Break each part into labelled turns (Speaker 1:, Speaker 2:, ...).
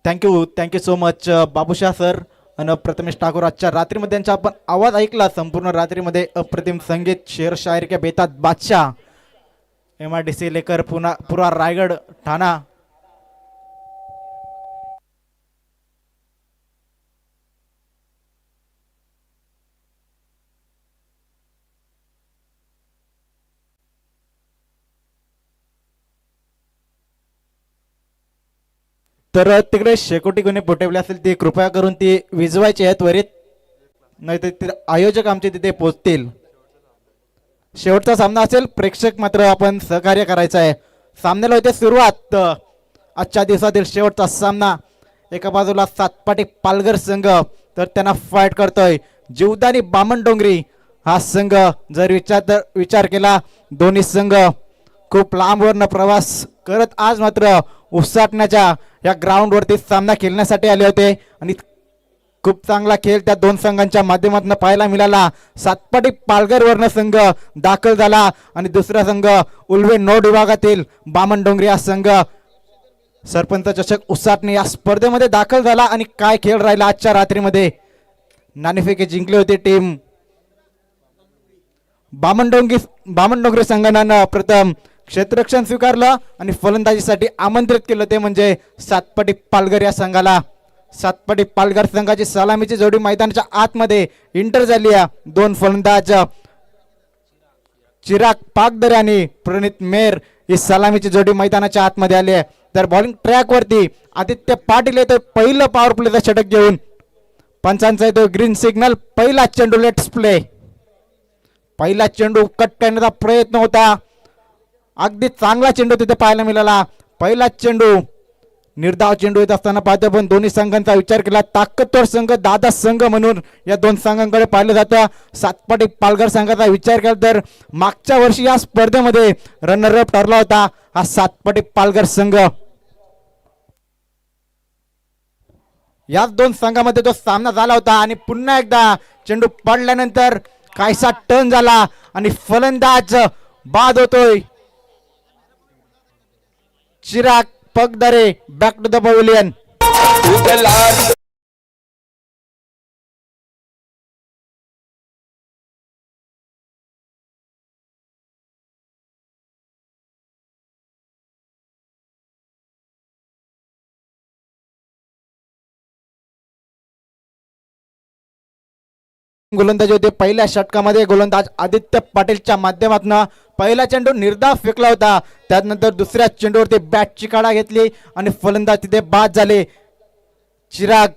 Speaker 1: Thank you so much Babushah sir आणि प्रथमेश ठाकूर. आजच्या रात्रीमध्ये त्यांचा आपण आवाज ऐकला. संपूर्ण रात्रीमध्ये अप्रतिम संगीत, शेर शायर के बेतात बादशाह, MIDC लेकर पुन्हा पुरा रायगड ठाणा. तर तिकडे शेकोटी कोणी पोटवली असेल ती कृपया करून ती विजवायची आहे त्वरित, नाही तर आयोजक आमचे तिथे पोहोचतील. शेवटचा सामना असेल, प्रेक्षक मात्र आपण सहकार्य करायचं आहे. सामन्याला होते सुरुवात. आजच्या दिवसातील शेवटचा सामना. एका बाजूला सातपाटी पालघर संघ तर त्यांना फाईट करतोय जीवदानी बामणडोंगरी हा संघ. जर विचार केला, दोन्ही संघ खूप लांबवरनं प्रवास करत आज मात्र उसाटण्याच्या या ग्राउंडवरती सामना खेळण्यासाठी आले होते आणि खूप चांगला खेळ त्या दोन संघांच्या माध्यमातून पाहायला मिळाला. सातपाटी पालघरवरनं संघ दाखल झाला आणि दुसरा संघ उल्वे नोड विभागातील बामणडोंगरी हा संघ सरपंच चषक उसाटणे या स्पर्धेमध्ये दाखल झाला. आणि काय खेळ राहिला आजच्या रात्रीमध्ये. नाणेफेक जिंकली होती टीम बामणडोंगरी संघानं प्रथम क्षेत्ररक्षण स्वीकारलं आणि फलंदाजीसाठी आमंत्रित केलं ते म्हणजे सातपाटी पालघर या संघाला. सातपाटी पालघर संघाची सलामीची जोडी मैदानाच्या आतमध्ये इंटर झाली आहे. दोन फलंदाज चिराग पाकदरे आणि प्रणित मेर ही सलामीची जोडी मैदानाच्या आतमध्ये आली आहे. तर बॉलिंग ट्रॅक वरती आदित्य पाटील येतो पहिलं पॉवर प्लेचा षटक घेऊन. पंचांचा येतो ग्रीन सिग्नल. पहिला चेंडू लेट्स प्ले. पहिला चेंडू कट करण्याचा प्रयत्न होता. अगदी चांगला चेंडू तिथे पाहायला मिळाला. पहिला चेंडू निर्धाव चेंडू येत असताना पाहतो पण दोन्ही संघांचा विचार केला. ताकदवर संघ, दादा संघ म्हणून या दोन संघांकडे पाहिलं जातं. सातपाटी पालघर संघाचा विचार केला तर मागच्या वर्षी या स्पर्धेमध्ये रनरअप ठरला होता हा सातपाटी पालघर संघ. याच दोन संघामध्ये तो सामना झाला होता आणि पुन्हा एकदा चेंडू पडल्यानंतर काहीसा टर्न झाला आणि फलंदाज बाद होतोय. Chirag Pagdare back to the pavilion. गोलंदाज होते पहिल्या षटकामध्ये. गोलंदाज आदित्य पाटीलच्या माध्यमातून पहिला चेंडू निर्धाव फेकला होता. त्यानंतर दुसऱ्या चेंडूवरती बॅटची काढा घेतली आणि फलंदाज तिथे बाद झाले. चिराग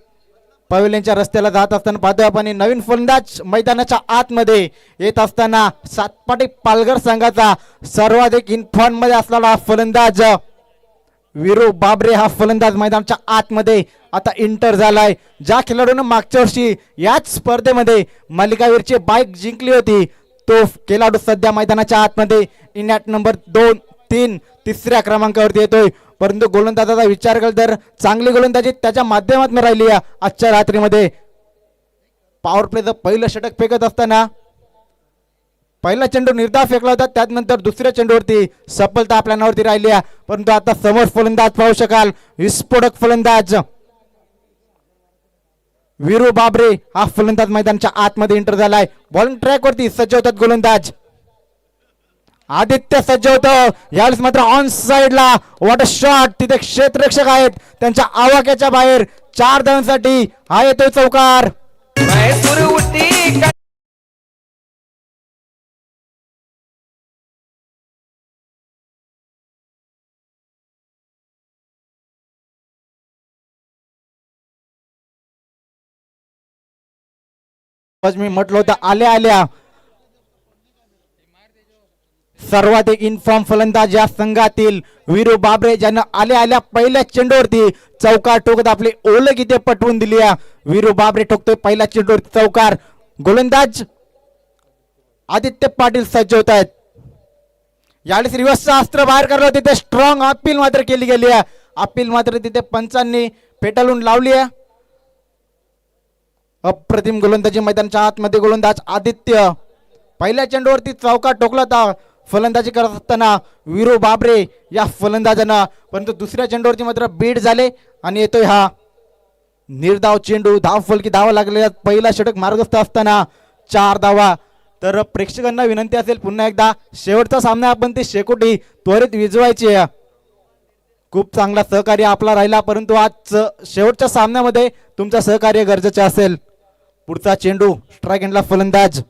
Speaker 1: पवेलियनच्या रस्त्याला जात असताना पाहतोय आपण नवीन फलंदाज मैदानाच्या आतमध्ये येत असताना सातपाटी पालघर संघाचा सर्वाधिक इन्फॉर्म मध्ये असलेला फलंदाज वीरू बाबरे हा फलंदाज मैदानाच्या आतमध्ये आता इंटर झालाय. ज्या खेळाडूने मागच्या वर्षी याच स्पर्धेमध्ये मालिकावीरची बाईक जिंकली होती तो खेळाडू सध्या मैदानाच्या आतमध्ये इन ॲट नंबर 2-3 तिसऱ्या क्रमांकावरती येतोय. परंतु गोलंदाजाचा विचार केला तर चांगली गोलंदाजी त्याच्या माध्यमातून राहिली आहे आजच्या रात्रीमध्ये. पॉवर प्लेचं पहिलं षटक फेकत असताना पहिला चेंडू निर्धाव फेकला होता. त्यानंतर दुसऱ्या चेंडूवरती सफलता आपल्या नावावरती राहिली आहे. परंतु आता समोर फलंदाज पाहू शकाल विस्फोटक फलंदाज वीरू बाबरे हा फलंदाज मैदानाच्या आतमध्ये एंटर झालाय. बॉलिंग ट्रॅक वरती सज्ज होतात गोलंदाज. आदित्य सज्ज होतो यावेळेस मात्र ऑन साइडला वॉट अ शॉट. तिथे क्षेत्ररक्षक आहेत त्यांच्या आवाक्याच्या बाहेर 4 धावांसाठी हा येतोय चौकार. मी म्हटलं होतं आल्या आल्या सर्वाधिक इन्फॉर्म फलंदाज या संघातील वीरू बाबरे ज्यांना आल्या आल्या पहिल्या चेंडूवरती चौकार ठोकत आपली ओळख इथे पटवून दिली आहे. वीरू बाबरे ठोकतोय पहिल्या चेंडूवरती चौकार. गोलंदाज आदित्य पाटील सज्ज होत आहेत. यावेळेस रिव्हर्सचं अस्त्र बाहेर करलं तिथे स्ट्रॉंग अपील मात्र केली गेली आहे. अपील मात्र तिथे पंचांनी फेटाळून लावली आहे. अप्रतिम गोलंदाजी मैदानाच्या आतमध्ये गोलंदाज आदित्य पहिल्या चेंडूवरती चौकार ठोकला होता. फलंदाजी करत असताना वीरू बाबरे या फलंदाजांना, परंतु दुसऱ्या चेंडूवरती मात्र बीट झाले आणि येतोय हा निर्धाव चेंडू. धाव फलकी धावा लागलेल्या, पहिला षटक मार्गस्थ असताना 4 धावा. तर प्रेक्षकांना विनंती असेल पुन्हा एकदा, शेवटचा सामना आपण ती शेकोटी त्वरित विजवायची आहे. खूप चांगला सहकार्य आपला राहिला, परंतु आज शेवटच्या सामन्यामध्ये तुमचं सहकार्य गरजेचे असेल. पुढचा चेंडू स्ट्राइक एंडला फलंदाज,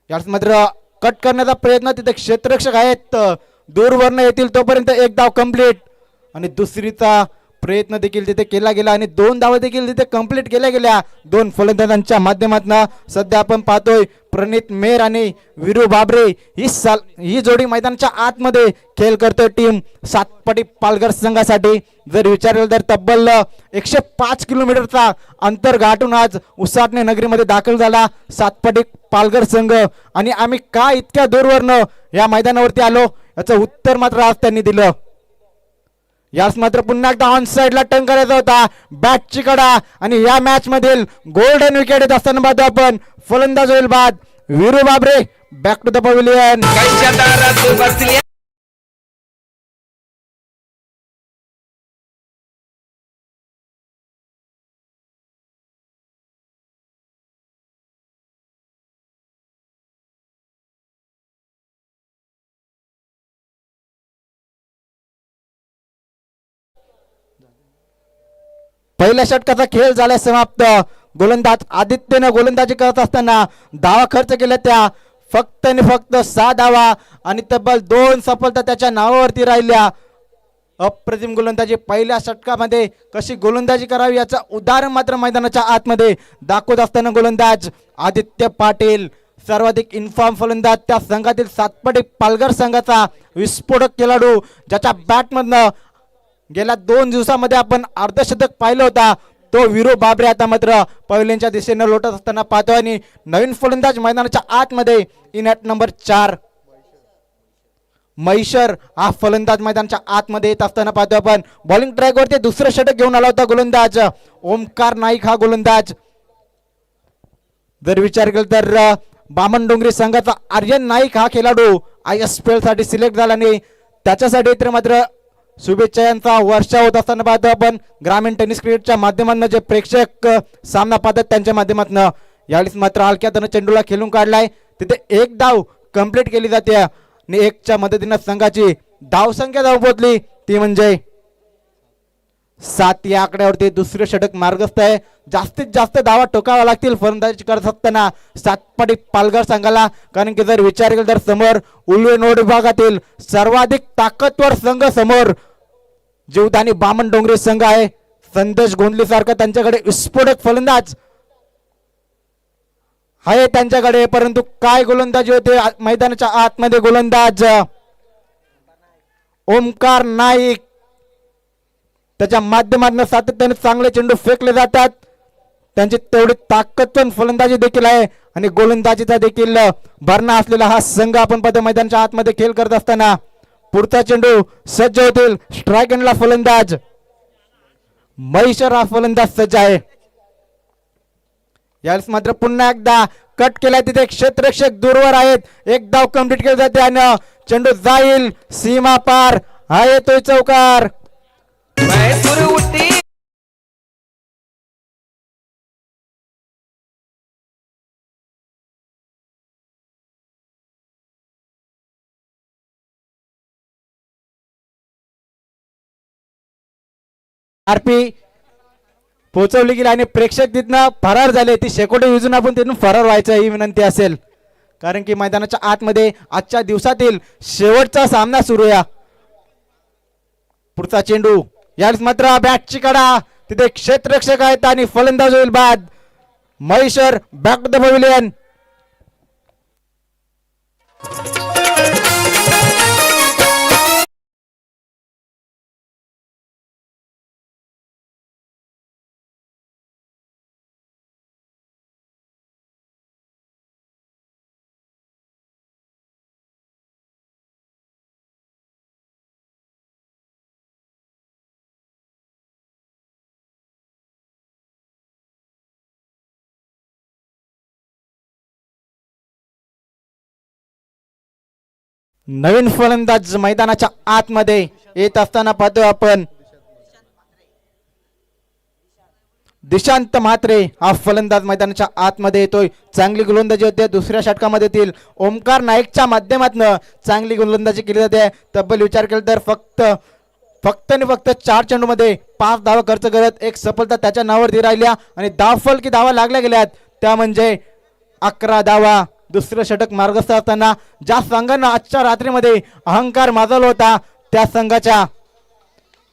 Speaker 1: याच मात्र कट करण्याचा प्रयत्न, तिथे क्षेत्ररक्षक आहेत, दूरवरनं येतील तोपर्यंत एक धाव कंप्लीट. आणि दुसरीचा प्रयत्न देखील तिथे केला गेला आणि 2 धावा देखील तिथे कंप्लीट केल्या गेल्या दोन फलंदाजांच्या माध्यमातून. सध्या आपण पाहतोय प्रणित मेहर आणि वीरू बाबरे ही जोडी मैदानाच्या आतमध्ये खेळ करतोय टीम सातपाटी पालघर संघासाठी. जर विचारलं तर तब्बल 105 किलोमीटरचा अंतर गाठून आज उसाटणे नगरीमध्ये दाखल झाला सातपाटी पालघर संघ. आणि आम्ही का इतक्या दूरवरनं या मैदानावरती आलो याचं उत्तर मात्र आज त्यांनी दिलं. यास मात्र पुन्हा एकदा ऑन साइडला टर्न करायचा होता, बॅटची कडा, आणि या मॅच मधील गोल्डन विकेट येत असताना बाद आपण फलंदाज होईल बाद Viru Babare. Back to the pavilion. पहिल्या षटकाचा खेळ झाला समाप्त. गोलंदाज आदित्यने गोलंदाजी करत असताना धावा खर्च केल्या त्या फक्त आणि फक्त 6 धावा आणि तब्बल 2 सफलता त्याच्या नावावरती राहिल्या. अप्रतिम गोलंदाजी पहिल्या षटकामध्ये कशी गोलंदाजी करावी याचं उदाहरण मात्र मैदानाच्या आतमध्ये दाखवत असताना गोलंदाज आदित्य पाटील सर्वाधिक इन्फॉर्म फलंदाज त्या संघातील सातपाटी पालघर संघाचा विस्फोटक खेळाडू, ज्याच्या बॅटमधनं गेल्या 2 दिवसामध्ये आपण अर्धशतक पाहिलं होता, तो वीरू बाबरे आता मात्र पवेलियनच्या दिशेने लोटत असताना पाहतोय. आणि नवीन फलंदाज मैदानाच्या आतमध्ये इन ॲट नंबर 4 मैशर हा फलंदाज मैदानाच्या आतमध्ये येत असताना पाहतोय आपण. बॉलिंग ट्रॅकवरती दुसरं षटक घेऊन आला होता गोलंदाज ओमकार नाईक हा गोलंदाज. जर विचार केला तर बामणडोंगरी संघाचा आर्यन नाईक हा खेळाडू ISPL साठी सिलेक्ट झाला आणि त्याच्यासाठी तर मात्र शुभेच्छा यांचा वर्षा होत असताना पाहतो आपण. ग्रामीण टेनिस क्रिकेटच्या माध्यमातून जे प्रेक्षक सामना पाहतात त्यांच्या माध्यमातून यावेळेस मात्र हलक्या त्यानं चेंडूला खेळून काढलाय, तिथे एक धाव कंप्लीट केली जाते आणि 1च्या मदतीनं संघाची धावसंख्या धाव पोहोचली ती म्हणजे 7 या आकड्यावरती दुसरे षटक मार्गस्थ आहे. जास्तीत जास्त धावा टोकाव्या लागतील फलंदाजी करत असताना सातपाटी पालघर संघाला, कारण की जर विचार केला तर समोर उल्वे नोड विभागातील सर्वाधिक ताकदवर संघ समोर जीवदानी बामणडोंगरी संघ आहे. संदेश गोंधली सारखा त्यांच्याकडे विस्फोटक फलंदाज आहे त्यांच्याकडे, परंतु काय गोलंदाजी होते मैदानाच्या आतमध्ये. गोलंदाज ओमकार नाईक त्याच्या माध्यमातून सातत्याने चांगले चेंडू फेकले जातात, त्यांची तेवढी ताकदवान फलंदाजी देखील आहे आणि गोलंदाजीचा देखील भरणा असलेला हा संघ आपण पाहतो मैदानाच्या आतमध्ये खेळ करत असताना. पुढचा चेंडू सज्ज होतील, स्ट्राइक एंडला फलंदाज मैशर हा फलंदाज सज्ज आहे. यावेळेस मात्र पुन्हा एकदा कट केला, तिथे क्षेत्ररक्षक दूरवर आहेत, एक धाव कंप्लीट केली जाते आणि चेंडू जाईल सीमा पार. हा येतोय चौकार. आरपी पोहोचवली गेली आणि प्रेक्षक तिथनं फरार झाले. ती शेकोटी विजून आपण तिथून फरार व्हायचं ही विनंती असेल, कारण की मैदानाच्या आतमध्ये आजच्या दिवसातील शेवटचा सामना सुरू आहे. पुढचा चेंडू यावेळेस मात्र बॅटची कडा, तिथे क्षेत्ररक्षक आहेत आणि फलंदाज होईल बाद मैशर. Back to the pavilion. नवीन फलंदाज मैदानाच्या आतमध्ये येत असताना पाहतो आपण दिशांत म्हात्रे हा फलंदाज मैदानाच्या आतमध्ये येतोय. चांगली गोलंदाजी होते. दुसऱ्या षटकामध्ये येथील ओमकार नाईकच्या माध्यमातून चांगली गोलंदाजी केली जाते. तब्बल विचार केला तर फक्त आणि फक्त 4 चेंडूमध्ये 5 धावा खर्च करत एक सफलता त्याच्या नावावरती राहिल्या आणि धावफलकी धावा लागल्या गेल्यात त्या म्हणजे 11 धावा. दुसरं षटक मार्गस्थ असताना ज्या संघानं आजच्या रात्रीमध्ये अहंकार माजवला होता त्या संघाच्या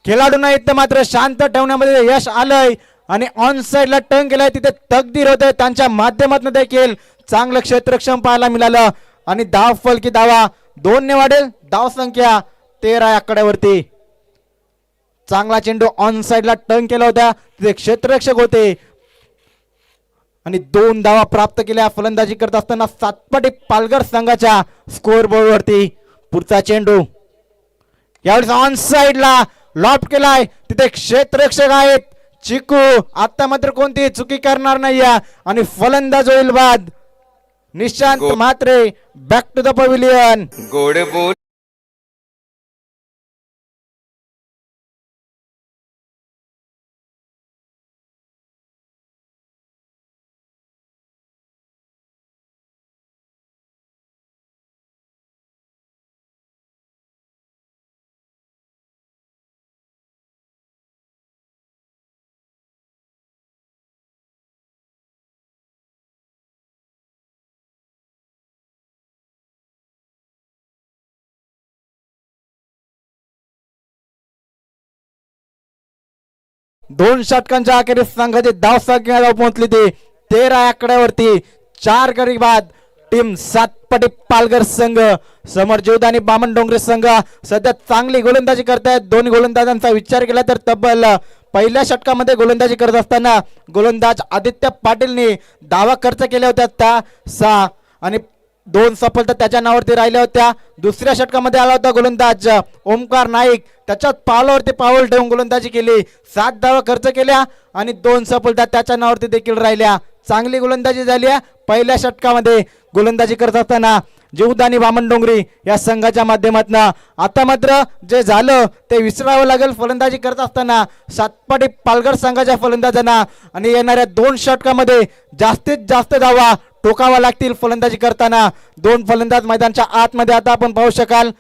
Speaker 1: खेळाडूंना इथं मात्र शांत ठेवण्यामध्ये यश आलंय आणि ऑन साइडला टर्न केलाय. तिथे तकदीर होते त्यांच्या माध्यमातून देखील चांगलं क्षेत्रक्षम पाहायला मिळालं आणि धावफलकी धावा 2 ने वाढेल. धाव संख्या 13 आकड्यावरती. चांगला चेंडू ऑन साइडला टर्न केला होता. तिथे क्षेत्ररक्षक होते आणि 2 धावा प्राप्त केल्या. फलंदाजी करत असताना सातपाटी पालघर संघाच्या स्कोअर बोर्ड वरती. पुढचा चेंडू यावेळेस ऑन साइडला लॉफ्ट केलाय. तिथे क्षेत्ररक्षक आहेत चिकू. आता मात्र कोणती चुकी करणार नाही आणि फलंदाज होईल बाद. Nishant Mhatre back to the pavilion.
Speaker 2: गोडे बोल.
Speaker 1: दोन षटकांच्या अखेरीस संघाची धाव संख्या पोहोचली ती 13 आकड्यावरती. 4 गडी बाद. टीम सातपाटी पालघर संघ समोर जीवदानी बामण डोंगरे संघ सध्या चांगली गोलंदाजी करतायत. दोन्ही गोलंदाजांचा विचार केला तर तब्बल पहिल्या षटकामध्ये गोलंदाजी करत असताना गोलंदाज आदित्य पाटीलने धावा खर्च केल्या होत्या त्या 6 आणि 2 सफलता त्याच्या नावावरती राहिल्या होत्या. दुसऱ्या षटकामध्ये आला होता गोलंदाज ओमकार नाईक. त्याच्यात पावलावरती पाऊल ठेवून गोलंदाजी केली. 7 धावा खर्च केल्या आणि 2 सफलता त्याच्या नावावरती देखील राहिल्या. चांगली गोलंदाजी झाली पहिल्या षटकामध्ये गोलंदाजी करत असताना जीवदानी वामन डोंगरी या संघाच्या माध्यमातून. आता मात्र जे झालं ते विसरावं लागेल फलंदाजी करत असताना सातपाटी पालघर संघाच्या फलंदाजांना आणि येणाऱ्या 2 षटकामध्ये जास्तीत जास्त धावा टोकावा लागतील फलंदाजी करताना. 2 फलंदाज मैदानाच्या आतमध्ये आता आपण पाहू शकाल.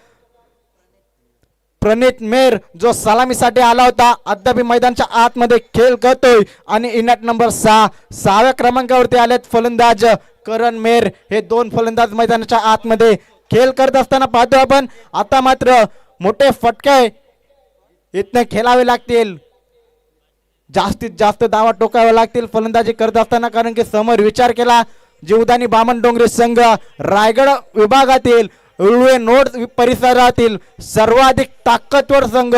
Speaker 1: प्रणित मेर जो सलामीसाठी आला होता अद्याप मैदानाच्या आतमध्ये खेळ करतोय आणि इनॅट नंबर 6व्या क्रमांकावरती आलेत फलंदाज करण मेर. हे 2 फलंदाज मैदानाच्या आतमध्ये खेळ करत असताना पाहतो आपण. आता मात्र मोठे फटके इथनं खेळावे लागतील. जास्तीत जास्त धावा टोकावे लागतील फलंदाजी करत असताना कारण की समोर विचार केला जीवदानी बामण डोंगरे संघ रायगड विभागातील उळवे नोड परिसरातील सर्वाधिक ताकदवर संघ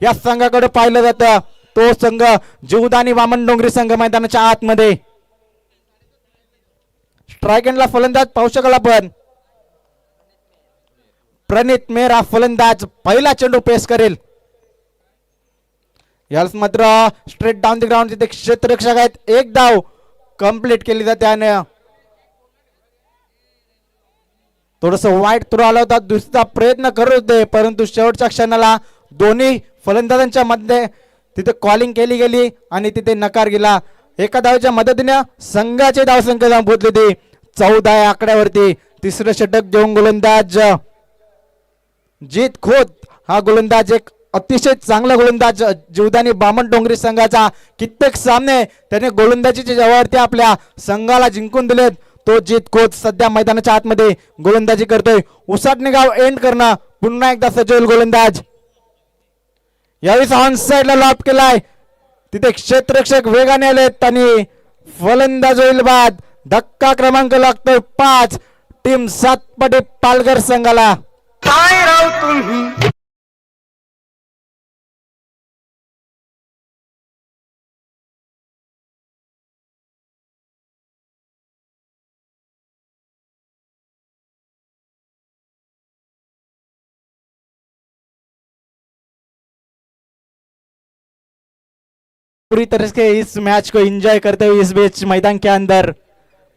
Speaker 1: या संघाकडे पाहिलं जातं. तो संघ जीवदानी वामन डोंगरी संघ मैदानाच्या आतमध्ये. स्ट्राइक एंडला फलंदाज पाहू शकाल आपण. प्रणित मेर हा फलंदाज पहिला चेंडू पेश करेल. यास मात्र स्ट्रेट डाऊन द ग्राउंड तिथे क्षेत्ररक्षक आहेत. 1 धाव कंप्लीट केली जाते आणि थोडस वाईट थ्रो आला होता. दुसरा प्रयत्न करत होते परंतु शेवटच्या क्षणाला दोन्ही फलंदाजांच्या मध्ये तिथे कॉलिंग केली गेली आणि तिथे नकार गेला. एका धावेच्या मदतीने संघाची धावसंख्या पोहोचली ती 14 आकड्यावरती. तिसरं षटक देऊन गोलंदाज जीत खोत हा गोलंदाज एक अतिशय चांगला गोलंदाज जीवदानी बामण डोंगरी संघाचा. कित्येक सामने त्याने गोलंदाजीच्या जवळती आपल्या संघाला जिंकून दिलेत. तो जीत खोत सध्या मैदानाच्या आतमध्ये गोलंदाजी करतोय. उसाटणे गाव एंड करणं पुन्हा एकदा सजवेल गोलंदाज. यावेळी ऑन साइडला लॉफ्ट केलाय. तिथे क्षेत्ररक्षक वेगाने आलेत आणि फलंदाज होईल बाद. धक्का क्रमांक लागतोय 5 टीम सातपाटी पालघर संघाला.
Speaker 2: काय राव तुम्ही.
Speaker 1: पूरी तरह से इस मैच को एंजॉय करते हुए इस बीच मैदान के अंदर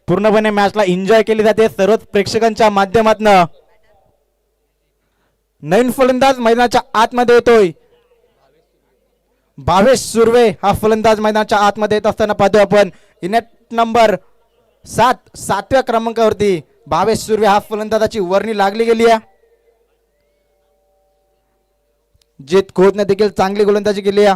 Speaker 1: पूर्णपणे मॅचला एन्जॉय केली जाते सर्व प्रेक्षकांच्या माध्यमातून. नवीन फलंदाज मैदानाच्या आतमध्ये येतोय. भावेश सुर्वे हा फलंदाज मैदानाच्या आतमध्ये येत असताना पाहतोय आपण. इनेट नंबर 7व्या क्रमांकावरती भावेश सुर्वे हा फलंदाजाची वर्णी लागली गेली आहे. जीत खोतने देखील चांगली गोलंदाजी केली आहे.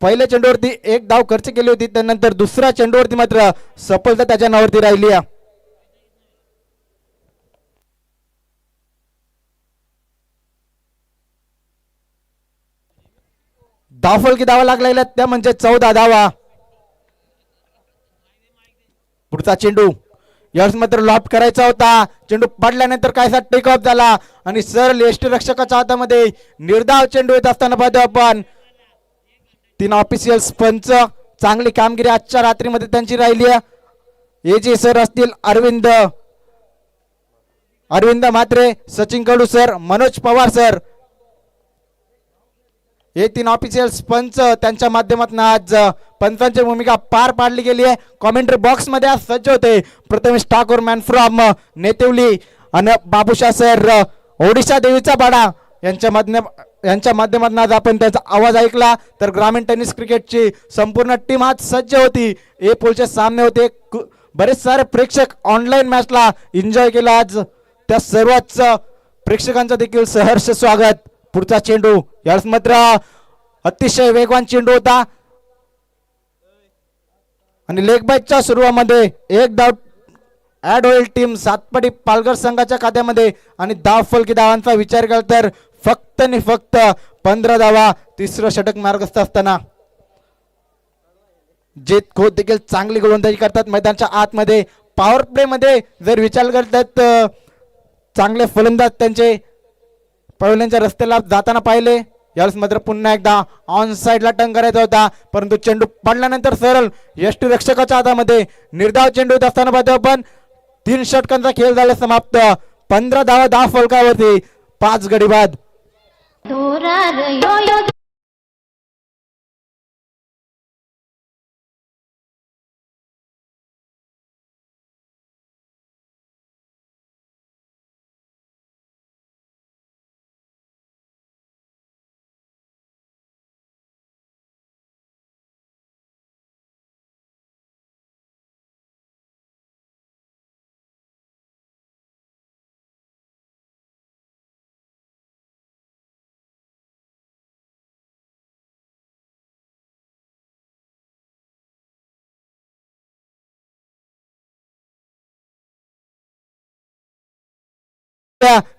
Speaker 1: पहिल्या चेंडूवरती एक धाव खर्च केली होती, त्यानंतर दुसऱ्या चेंडूवरती मात्र सफलता त्याच्या नावावरती राहिली आहे. धावफलकी धावा लागलेल्या त्या म्हणजे 14 धावा. पुढचा चेंडू यावेळेस मात्र लॉफ्ट करायचा होता. चेंडू पडल्यानंतर कायसा टेक ऑफ झाला आणि सरळ यष्टीरक्षकाच्या हातामध्ये निर्धाव चेंडू येत असताना पाहतो आपण. 3 ऑफिशियल्स पंच चांगली कामगिरी आजच्या रात्रीमध्ये त्यांची राहिली आहे. हे जे सर असतील अरविंद म्हात्रे, सचिन कडू सर, मनोज पवार सर, हे 3 ऑफिशियल्स पंच त्यांच्या माध्यमातून आज पंचांची भूमिका पार पाडली गेली आहे. कॉमेंट्री बॉक्स मध्ये आज सज्ज होते प्रथमेश ठाकूर मॅन फ्रॉम नेतेवली आणि बाबूशा सर ओडिशा देवीचा बाडा यांच्या माध्यमातून आज आपण त्यांचा आवाज ऐकला. तर ग्रामीण टेनिस क्रिकेटची संपूर्ण टीम आज सज्ज होती. ए पोलचे सामने होते. बरेच सारे प्रेक्षक ऑनलाईन मॅचला एन्जॉय केला. आज त्या सर्वच प्रेक्षकांचं देखील सहर्ष स्वागत. पुढचा चेंडू यावेळेस मात्र अतिशय वेगवान चेंडू होता आणि लेग बाईटच्या सुरुवातीमध्ये एक धाव ऍड होईल टीम सातपाडी पालघर संघाच्या खात्यामध्ये. आणि धाव फलकी धावांचा विचार केला तर फक्त आणि फक्त 15 धावा. तिसरं षटक मार्गस्थ असताना जीत खोत देखील चांगली गोलंदाजी करतात मैदानाच्या आतमध्ये. पॉवर प्ले मध्ये जर विचार करतात चांगले फलंदाज त्यांचे पहिल्यांच्या रस्त्याला जाताना पाहिले. यावेळेस मात्र पुन्हा एकदा ऑन साइडला टर्न करायचा होता, परंतु चेंडू पडल्यानंतर सरळ यष्टीरक्षकाच्या हातामध्ये निर्धाव चेंडू येत असताना पाहतो आपण. 3 षटकांचा खेळ झाला समाप्त. 15 धावा 10 फलकावरती, 5 गडी बाद.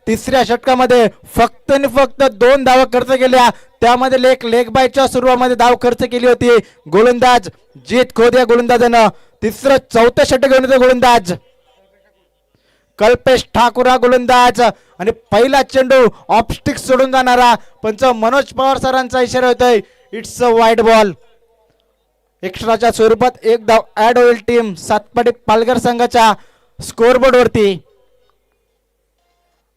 Speaker 1: तिसऱ्या षटकामध्ये फक्त आणि फक्त 2 धावा खर्च केल्या. त्यामध्ये एक लेग बायच्या सुरुवातीमध्ये धाव खर्च केली होती गोलंदाज जीत खोत या गोलंदाजानं. तिसरं 4थं षटक घेऊन गोलंदाज कल्पेश ठाकूर हा गोलंदाज. आणि पहिला चेंडू ऑफस्टिक सोडून जाणारा पंच मनोज पवार सरांचा इशारा होतोय. It's a wide ball. एक्स्ट्राच्या स्वरूपात एक धाव ऍड होईल टीम सातपाडी पालघर संघाच्या स्कोअरबोर्ड वरती.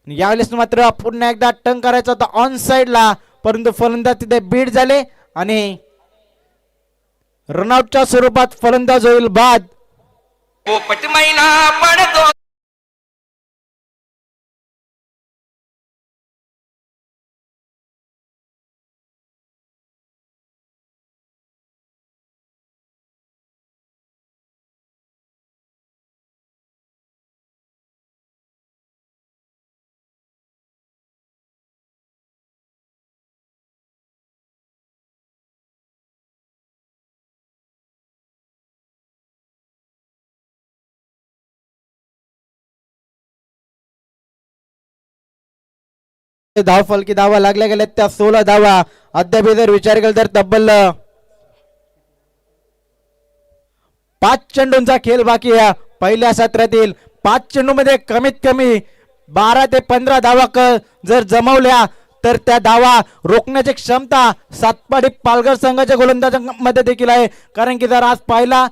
Speaker 1: यावेळेस मात्र पुन्हा एकदा टर्न करायचा होता ऑन साइडला, परंतु फलंदाज तिथे बीट झाले आणि रनआउटच्या स्वरूपात फलंदाज होईल बाद.
Speaker 2: पोपट मैना पडतो.
Speaker 1: धाव फलकी धावा लागल्या गेल्या त्या 16 धावा. अद्याप जर विचार केला तर तब्बल 5 चेंडूंचा खेळ बाकी आहे. पहिल्या सत्रातील 5 चेंडूमध्ये कमीत कमी 12 ते 15 धावा जर जमवल्या तर त्या धावा रोखण्याची क्षमता सातपाडी पालघर संघाच्या गोलंदाजांमध्ये देखील आहे. कारण की जर आज पाहिला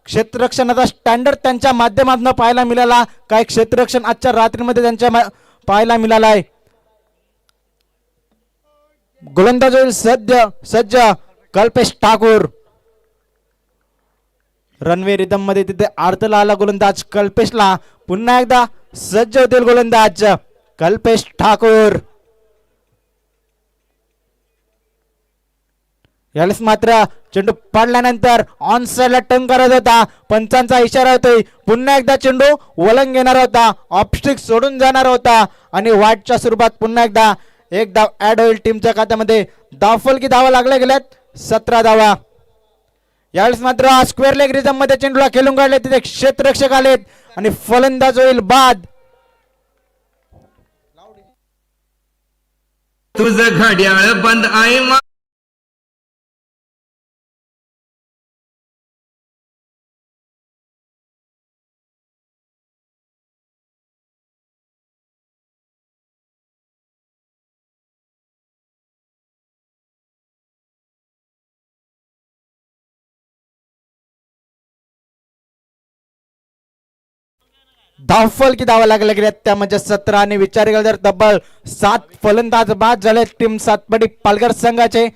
Speaker 1: क्षेत्ररक्षणाचा स्टँडर्ड त्यांच्या माध्यमातून पाहायला मिळाला. काही क्षेत्ररक्षण आजच्या रात्रीमध्ये त्यांच्या पाहायला मिळाला आहे. गोलंदाज होईल सज्ज कल्पेश ठाकूर. रणवे रिदम मध्ये तिथे अडथळा आला गोलंदाज कल्पेशला. पुन्हा एकदा सज्ज होतील गोलंदाज कल्पेश ठाकूर. यावेळेस मात्र चेंडू पडल्यानंतर ऑन साइडला टर्न करत होता. पंचांचा इशारा होतोय. पुन्हा एकदा चेंडू वलंग घेणार होता. ऑफस्टिक सोडून जाणार होता आणि वाईटच्या स्वरूपात पुन्हा एकदा एक धाव ऍड होईल टीमच्या खात्यामध्ये. धावफलकी धावा लागल्या गेल्यात 17 धावा. यावेळेस मात्र स्क्वेअर लेग रिझम मध्ये चेंडूला खेळून काढले. तिथे क्षेत्ररक्षक आलेत आणि फलंदाज होईल बाद.
Speaker 2: तुझं घड्याळ बंद आहे
Speaker 1: धावफल की धावा लागल्या गेल्या त्यामध्ये 17 आणि विचार केला तर तब्बल 7 फलंदाज बाद झाले टीम सातपाडी पालघर संघाचे.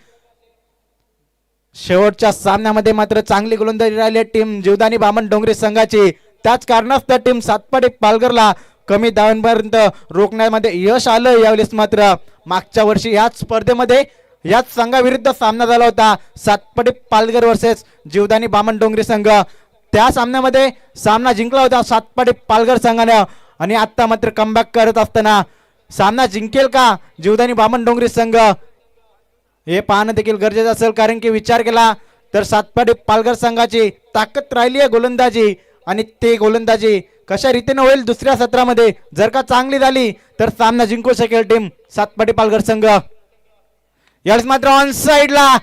Speaker 1: शेवटच्या सामन्यामध्ये मात्र चांगली गोलंदाजी राहिली टीम जीवदानी बामण डोंगरी संघाची. त्याच कारणास्तव टीम सातपाडी पालघरला कमी धावांपर्यंत रोखण्यामध्ये यश आलं. यावेळेस मात्र मागच्या वर्षी याच स्पर्धेमध्ये याच संघाविरुद्ध सामना झाला होता. सातपाडी पालघर वर्सेस जीवदानी बामण डोंगरी संघ. त्या सामन्यामध्ये सामना जिंकला होता सातपाडी पालघर संघाने आणि आता मात्र कमबॅक करत असताना सामना जिंकेल का जीवदानी बामण डोंगरी संघ हे पाहणं देखील गरजेचं असेल. कारण की विचार केला तर सातपाडी पालघर संघाची ताकद राहिली आहे गोलंदाजी आणि ते गोलंदाजी कशा रीतीने होईल दुसऱ्या सत्रामध्ये. जर का चांगली झाली तर सामना जिंकू शकेल टीम सातपाडी पालघर संघ. यावेळेस मात्र ऑन साइडला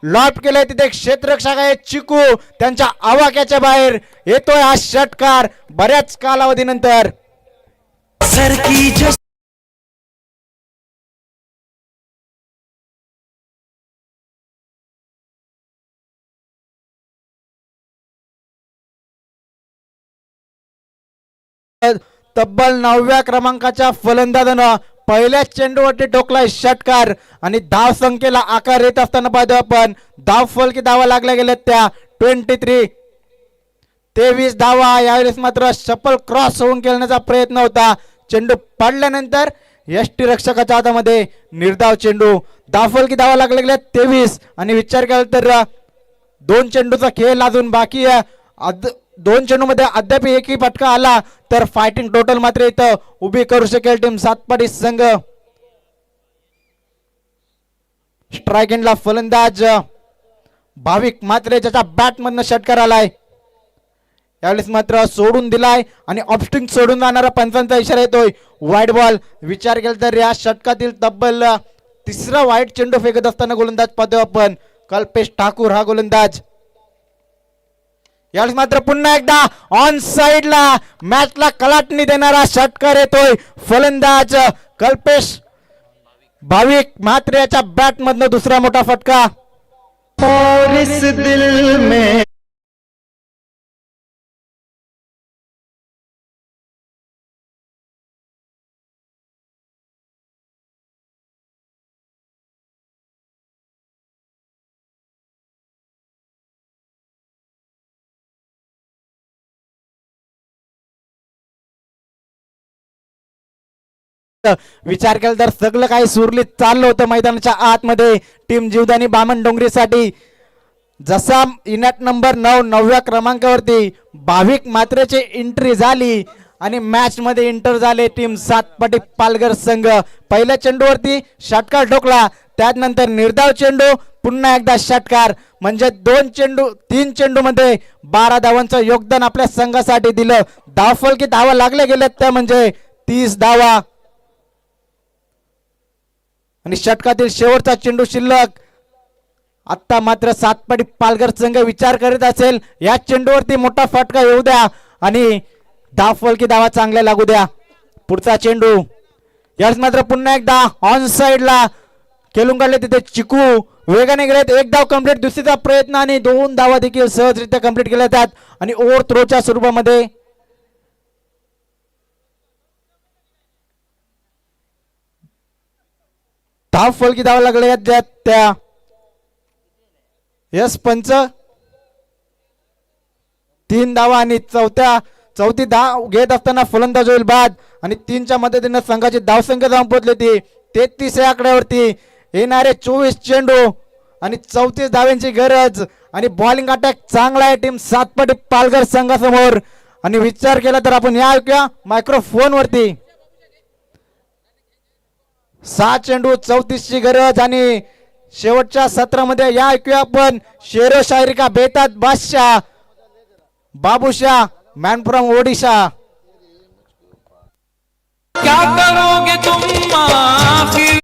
Speaker 1: लॉप केलंय. तिथे क्षेत्ररक्षक आहे चिकू. त्यांच्या आवाक्याच्या बाहेर येतोय हा षटकार बऱ्याच कालावधीनंतर. तब्बल 9व्या क्रमांकाच्या फलंदाजानं पहिल्या चेंडूवरती ठोकलाय षटकार आणि धाव संख्येला आकार येत असताना पाहतो आपण धाव फलकी धावा लागल्या गेल्या त्या 23 धावा. यावेळेस मात्र शपल क्रॉस होऊन खेळण्याचा प्रयत्न होता. चेंडू पडल्यानंतर यष्टी रक्षकाच्या हातामध्ये निर्धाव चेंडू. धाव फलकी धावा लागल्या गेल्या 23 आणि विचार केला तर 2 चेंडूचा खेळ अजून बाकी आहे. 2 चेंडूमध्ये अद्याप एकही फटका आला तर फायटिंग टोटल मात्र इथं उभी करू शकेल टीम सातपाडी संघ. स्ट्रायकिंगला फलंदाज भाविक मात्र ज्याच्या बॅट मधनं षटकार आलाय. यावेळेस मात्र सोडून दिलाय आणि ऑफस्टिंग सोडून जाणारा पंचांचा इशारा येतोय. वाईट बॉल. विचार केला तर या षटकातील तब्बल 3रा वाईट चेंडू फेकत असताना गोलंदाज पाहतो आपण कल्पेश ठाकूर हा गोलंदाज. यावेळेस मात्र पुन्हा एकदा ऑन साइडला मॅचला कलाटणी देणारा षटकार येतोय. फलंदाज कल्पेश भाविक मात्र याच्या बॅट मधनं दुसरा मोठा फटका. और इस दिल में विचार केला तर सगळं काही सुरलीत चाललं होतं मैदानाच्या आतमध्ये टीम जीवदानी बामण डोंगरीसाठी. जसा इनॅट नंबर 9व्या क्रमांकावरती भाविक मात्रेची एंट्री झाली आणि मॅच मध्ये एंटर झाले टीम सातपाटी पालघर संघ. पहिल्या चेंडूवरती षटकार ठोकला. त्यानंतर निर्धाव चेंडू पुन्हा एकदा षटकार म्हणजे 3 चेंडू मध्ये 12 धावांचं योगदान आपल्या संघासाठी दिलं. धावफलकी धावा लागल्या गेल्यात त्या म्हणजे 30 धावा आणि षटकातील शेवटचा चेंडू शिल्लक. आता मात्र सातपाडी पालघर संघ विचार करीत असेल या चेंडूवरती मोठा फटका येऊ द्या आणि धावफलकी धावा चांगल्या लागू द्या. पुढचा चेंडू. यावेळेस मात्र पुन्हा एकदा ऑन साइडला खेळून काढले. तिथे चिकू वेगाने गेलेत. 1 धाव कंप्लीट. दुसरीचा प्रयत्न आणि 2 धावा देखील सहजरित्या कंप्लीट केल्या जातात आणि ओव्हर थ्रोच्या स्वरूपामध्ये धाव फलकी धावा लागल्या त्या यस पंच 3 धावा आणि चौथी धाव घेत असताना फलंदाज होईल बाद आणि 3च्या मदतीने संघाची धावसंख्या जाऊन पोहोचली ती 33 या आकड्यावरती. येणारे 24 चेंडू आणि 34 धावांची गरज आणि बॉलिंग अटॅक चांगला आहे टीम सातपाटी पालघर संघासमोर. आणि विचार केला तर आपण या ऐकूया मायक्रोफोन वरती 6 चेंडू 34 ची गरज आणि शेवटच्या सत्रामध्ये या ऐकूया आपण शेरो शायरी का बेताज बादशाह बाबूशाह मॅन फ्रॉम ओडिशा.
Speaker 3: क्या करोगे तुम आखिर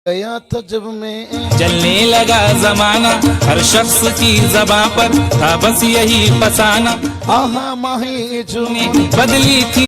Speaker 4: गया था जब मैं
Speaker 3: जलने लगा जमाना हर शख्स की ज़बां पर था बस यही फसाना
Speaker 4: आहा माही जो
Speaker 3: बदली थी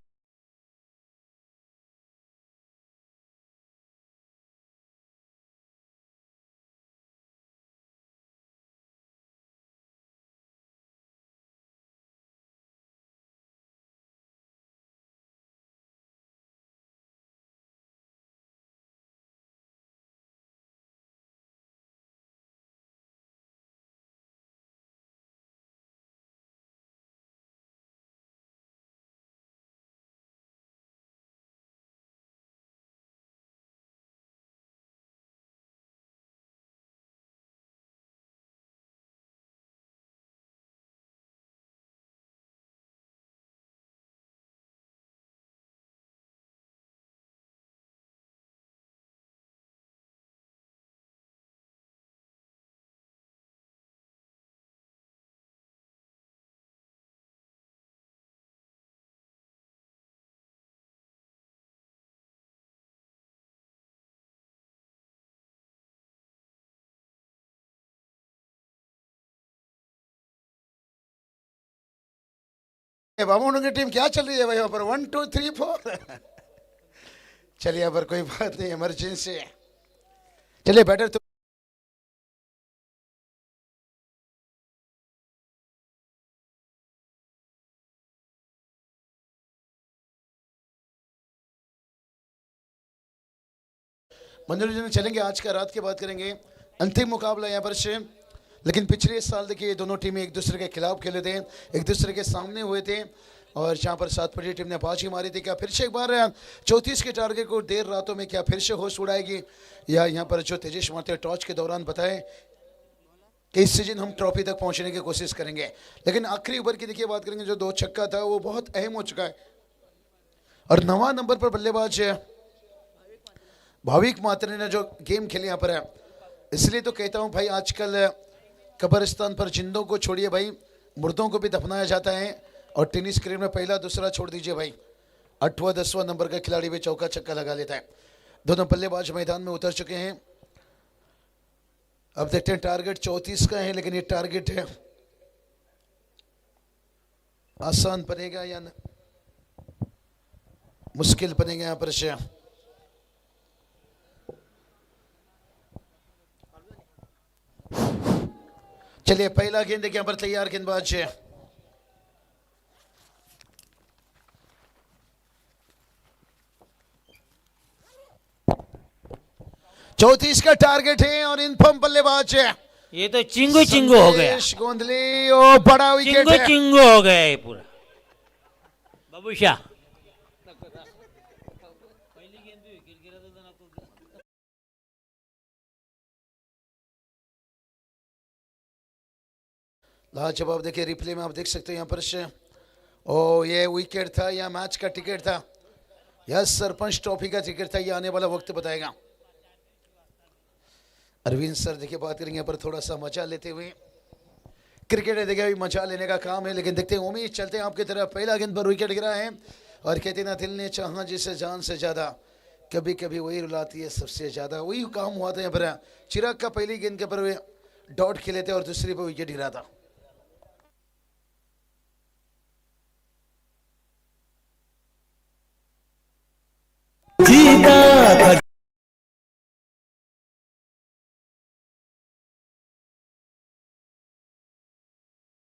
Speaker 4: बाबू की टीम क्या चल रही है भाई यहाँ पर 1 2 3 4 चलिए यहाँ पर कोई बात नहीं इमरजेंसी चलिए बैटर तो मनोरंजन चलेंगे आज का रात की बात करेंगे अंतिम मुकाबला यहाँ पर से लेकिन पिछले साल देखिए दोनों टीमें एक दूसरे के खिलाफ खेले थे एक दूसरे के सामने हुए थे और जहाँ पर सातपटी टीम ने बाजी मारी थी क्या फिर से एक बार 34 के टारगेट को देर रातों में क्या फिर से होश उड़ाएगी या यहाँ पर जो तेजेश मारते टॉर्च के दौरान बताएं कि इस सीजन हम ट्रॉफी तक पहुँचने की कोशिश करेंगे। लेकिन आखिरी ओवर की देखिए बात करेंगे जो 2 छक्का था वो बहुत अहम हो चुका है और 9वां नंबर पर बल्लेबाज भाविक मात्रे ने जो गेम खेले यहाँ पर है इसलिए तो कहता हूँ भाई आजकल कब्रिस्तान पर जिंदों को छोड़िए भाई मुर्दों को भी दफनाया जाता है और टेनिस क्रिकेट में पहला दूसरा छोड़ दीजिए भाई 8वां 10वां नंबर का खिलाड़ी भी चौका छक्का लगा लेता है। दोनों बल्लेबाज मैदान में उतर चुके हैं। अब देखते हैं टारगेट 34 का है लेकिन ये टारगेट है आसान बनेगा या मुश्किल बनेगा यहाँ पर से। चलिए पहला गेंद यहाँ पर तैयार गेंदबाज है चौतीस का टारगेट है और इनफॉर्म बल्लेबाज है
Speaker 5: ये तो चिंगू चिंगू हो गया
Speaker 4: गोंदली ओ बड़ा विकेट
Speaker 5: चिंगू
Speaker 4: है
Speaker 5: चिंगू हो गया ये पूरा बाबूशाह
Speaker 4: लाजवाब देखिए रिप्ले में आप देख सकते हैं यहाँ पर से ओ ये विकेट था या मैच का टिकट था या सरपंच ट्रॉफी का टिकट था ये आने वाला वक्त बताएगा। अरविंद सर देखिए बात करेंगे यहाँ पर थोड़ा सा मजा लेते हुए। क्रिकेट है देखिए अभी मजा लेने का काम है, लेकिन देखते हैं उम्मीद चलते हैं आपकी तरफ। पहला गेंद पर विकेट गिरा है और कहते ना दिल ने चाहा जिसे जान से ज्यादा, कभी कभी वही रुलाती है सबसे ज्यादा। वही काम हुआ था यहाँ पर। चिराग का पहली गेंद के पर डॉट खेले थे और दूसरी पर विकेट गिरा था।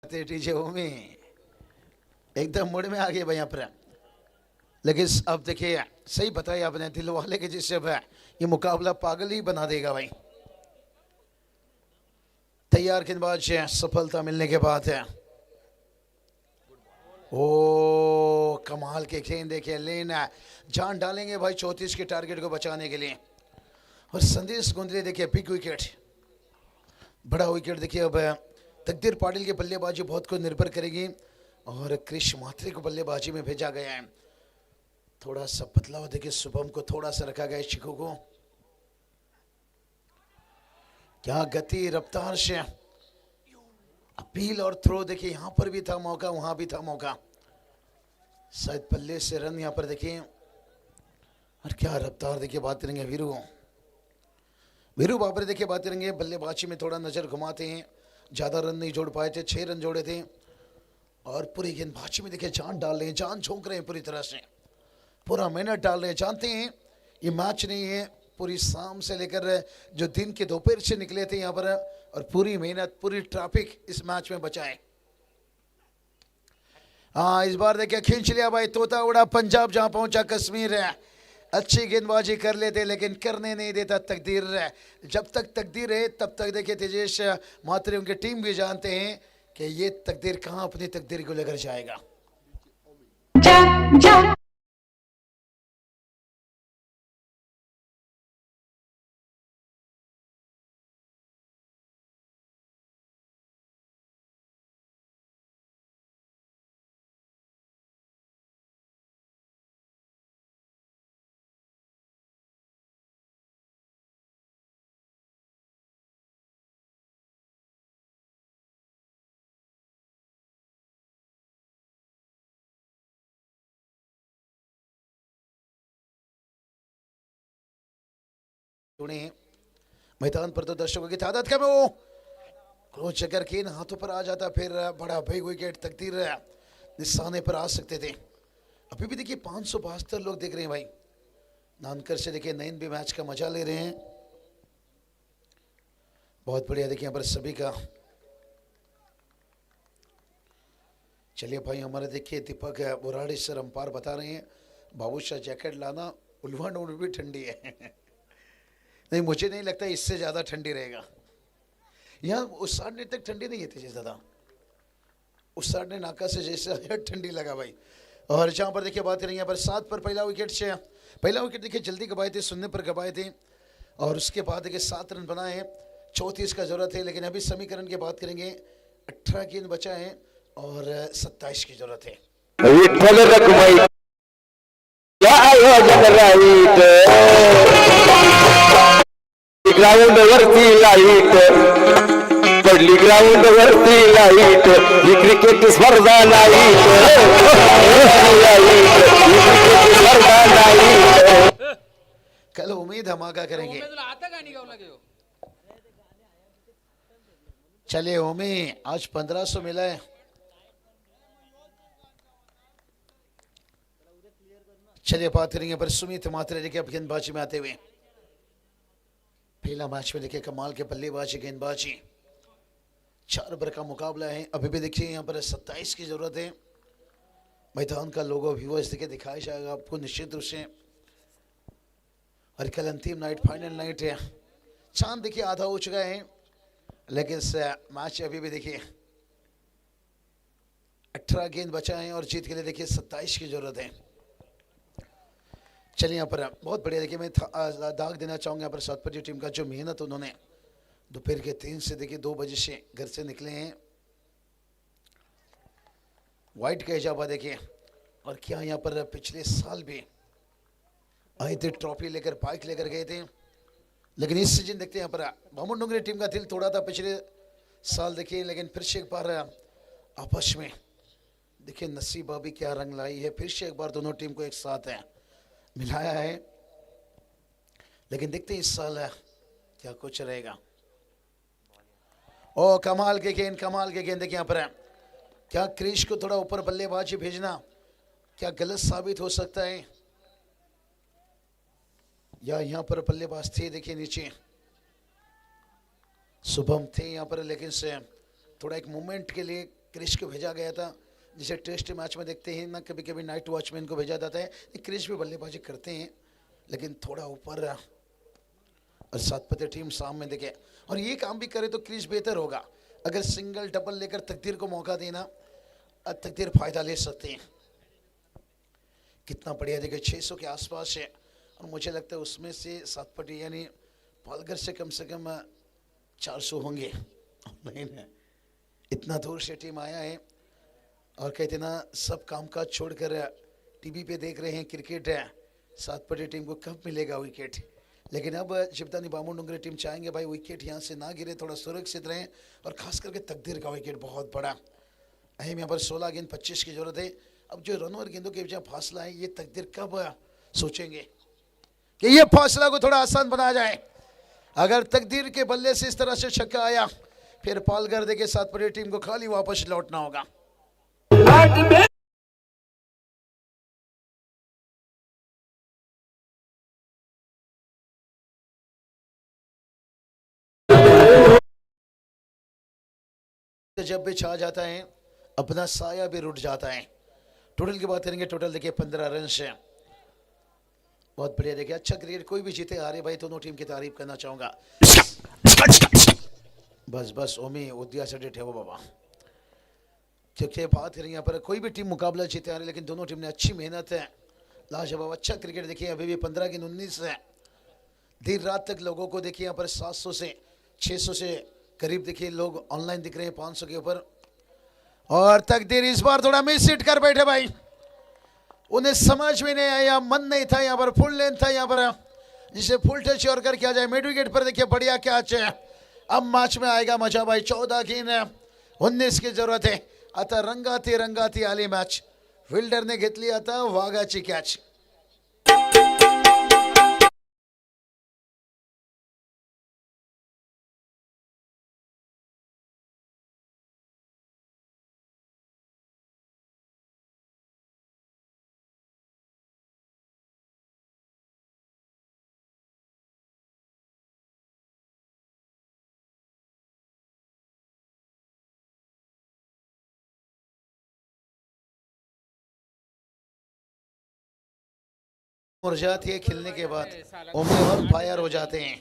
Speaker 4: टीजे ओमी एकदम मूड में आ गए भाई यहाँ पर। लेकिन अब देखिए सही बताया आपने, दिल वाले के जिससे ये मुकाबला पागल ही बना देगा भाई। तैयार गेंदबाज सफलता मिलने के बाद है। ओ कमाल के गेंद देखिए, लेन जान डालेंगे भाई 34 के टारगेट को बचाने के लिए। और संदेश गुंदले देखिए बिग विकेट, बड़ा विकेट। देखिए अब तकदीर पाटिल की बल्लेबाजी बहुत कुछ निर्भर करेगी और क्रिश मात्रे को बल्लेबाजी में भेजा गया है। थोड़ा सा बदलाव देखिए, शुभम को थोड़ा सा रखा गया, चिकू को। क्या गति रफ्तार से अपील और थ्रो देखिए, यहां पर भी था मौका, वहां भी था मौका। शायद पल्ले से रन यहां पर देखिए। और क्या रफ्तार देखिए, बात करेंगे वीरू बाबर देखिए बात करेंगे। बल्लेबाजी में थोड़ा नजर घुमाते हैं, ज्यादा रन नहीं जोड़ पाए थे, 6 रन जोड़े थे। और पूरी गेंदबाजी में देखिए जान डाल रहे हैं, जान झोंक रहे हैं पूरी तरह से, पूरा मेहनत डाल रहे हैं। जानते हैं ये मैच नहीं है, पूरी शाम से लेकर जो दिन के दोपहर से निकले थे यहाँ पर, और पूरी मेहनत पूरी ट्रैफिक इस मैच में बचाए। हाँ इस बार देखिए खींच लिया भाई, तोता उड़ा पंजाब जहां पहुंचा कश्मीर है। अच्छी गेंदबाजी कर लेते लेकिन करने नहीं देता तकदीर। जब तक तकदीर है तब तक देखिए तेजेश मात्रे उनकी टीम भी जानते हैं कि ये तकदीर कहां अपनी तकदीर को लेकर जाएगा। मैदान पर तो दर्शकों की तादाद कम हो, क्रोच अगर गेंद हाथों पर आ जाता फिर बड़ा बिग विकेट तकदीर निशाने पर आ सकते थे। अभी भी देखिए 572 लोग देख रहे हैं भाई। नानकर से देखिए नयन भी मैच का मजा ले रहे हैं, बहुत बढ़िया। देखिए यहाँ पर सभी का। चलिए भाई हमारे देखिए दीपक बुराड़ी सर अंपायर बता रहे हैं बाबूशाह जैकेट लाना, उल्वान भी ठंडी है। नहीं मुझे नहीं लगता इससे ज़्यादा ठंडी रहेगा। यहाँ उस साढ़े तक ठंडी नहीं थी ज़्यादा, उस साढ़े नाका से जैसे ठंडी लगा भाई। और जहाँ पर देखिए बात करेंगे यहाँ पर 7 पर पहला विकेट देखिए जल्दी गवाए थे, सुनने पर गवाए थे। और उसके बाद देखिए 7 रन बनाए हैं, 34 का जरूरत है। लेकिन अभी समीकरण की बात करेंगे, 18 गेंद बचा है और 27 की जरूरत है।
Speaker 6: ग्राउंड वरती लाईट पडली, ग्राउंड वरती लाईट, ही क्रिकेट स्पर्धा लाईट, स्पर्धा लाईट।
Speaker 4: कल उम्मीद धमाका करेंगे। चलिए ओमी आज 1500 मिला है। चलिए बात करेंगे पर सुमित मात्रे देखिए अब गेंदबाजी में आते हुए। पहला मैच में देखिए कमाल के बल्लेबाजी गेंदबाजी, 4 ओवर का मुकाबला है। अभी भी देखिए यहाँ पर 27 की जरूरत है। मैदान का लोगो व्यूअर्स देखिए दिखाया जाएगा आपको निश्चित रूप से। और कल अंतिम नाइट, फाइनल नाइट है। चांद देखिए आधा हो चुका है, लेकिन मैच अभी भी देखिए 18 गेंद बचा है और जीत के लिए देखिए 27 की जरूरत है। चलिए यहाँ पर बहुत बढ़िया देखिए, मैं दाग देना चाहूँगा यहाँ पर सातपुर टीम का जो मेहनत उन्होंने दोपहर के 3 से देखिए 2 बजे से घर से निकले हैं। वाइट का इजाफा देखिए, और क्या यहाँ पर पिछले साल भी आए थे, ट्रॉफी लेकर बाइक लेकर गए थे। लेकिन इस सीजन देखते हैं यहाँ पर बामुंडुंगरी टीम का दिल तोड़ा था पिछले साल देखिए, लेकिन फिर से एक बार आपस में देखिए नसीब अभी क्या रंग लाई है, फिर से एक बार दोनों टीम को एक साथ है मिलाया है। लेकिन देखते हैं इस साल क्या कुछ रहेगा। ओ कमाल के गेंद, कमाल के गेंद देखिए यहाँ पर क्या क्रीज को थोड़ा ऊपर बल्लेबाजी भेजना क्या गलत साबित हो सकता है, या यहाँ पर बल्लेबाज थे देखिए नीचे शुभम थे यहाँ पर, लेकिन से थोड़ा एक मोमेंट के लिए क्रिश को भेजा गया था, जिसे टेस्ट मैच में देखते हैं ना कभी कभी नाइट वॉचमैन को भेजा जाता है, क्रिश भी बल्लेबाजी करते हैं लेकिन थोड़ा ऊपर, और सातपते टीम सामने देखे और ये काम भी करे तो क्रिश बेहतर होगा। अगर सिंगल डबल लेकर तकदीर को मौका देना, तकदीर फायदा ले सकते हैं। कितना बढ़िया देखे 600 के आसपास है, और मुझे लगता है उसमें से सातपटी यानी पालघर से कम 400 होंगे। नहीं है, इतना दूर से टीम आया है और कहते ना सब काम काज छोड़कर टीवी पे देख रहे हैं क्रिकेट है, सातपटी टीम को कब मिलेगा विकेट। लेकिन अब शिवदानी बामुंडुंगरी टीम चाहेंगे भाई विकेट यहाँ से ना गिरे, थोड़ा सुरक्षित रहें, और खास करके तकदीर का विकेट बहुत बड़ा अहम यहाँ पर 16 गेंद 25 की जरूरत है। अब जो रन और गेंदों के बीच फासला है ये तकदीर कब सोचेंगे कि ये फासला को थोड़ा आसान बनाया जाए। अगर तकदीर के बल्ले से इस तरह से छक्का आया फिर पालघर देके सातपटी टीम को खाली वापस लौटना होगा। जब भी छा जाता है अपना साया भी रुट जाता है। टोटल की बात करेंगे, टोटल देखिए 15 रन से बहुत बढ़िया देखिए, अच्छा क्रिकेट, कोई भी जीते हारे भाई दोनों टीम की तारीफ करना चाहूंगा। बस बस ओमी उद्या से ठेवो बाबा, क्योंकि बात करेंगे यहाँ पर कोई भी टीम मुकाबला जीते हारे लेकिन दोनों टीम ने अच्छी मेहनत है, लाजवाब अच्छा क्रिकेट देखिए। अभी भी 15 गेंद 19 है, देर रात तक लोगों को देखिए यहाँ पर 700 से 600 से करीब देखिए लोग ऑनलाइन दिख रहे हैं 500 के ऊपर। और तकदीर इस बार थोड़ा मिस हिट कर बैठे भाई, उन्हें समझ में नहीं आया, मन नहीं था यहाँ पर, फुल लेंथ था यहाँ पर, जिसे फुल टच और कर किया जाए। मिड विकेट पर देखिए बढ़िया कैच है, अब मैच में आएगा मजा भाई। 14 गेंद 19 की जरूरत है, आता रंगाती आली मैच, फिल्डर ने घेतली आता वाघाची कॅच। और जाती है खिलने के बाद और फायर हो जाते हैं,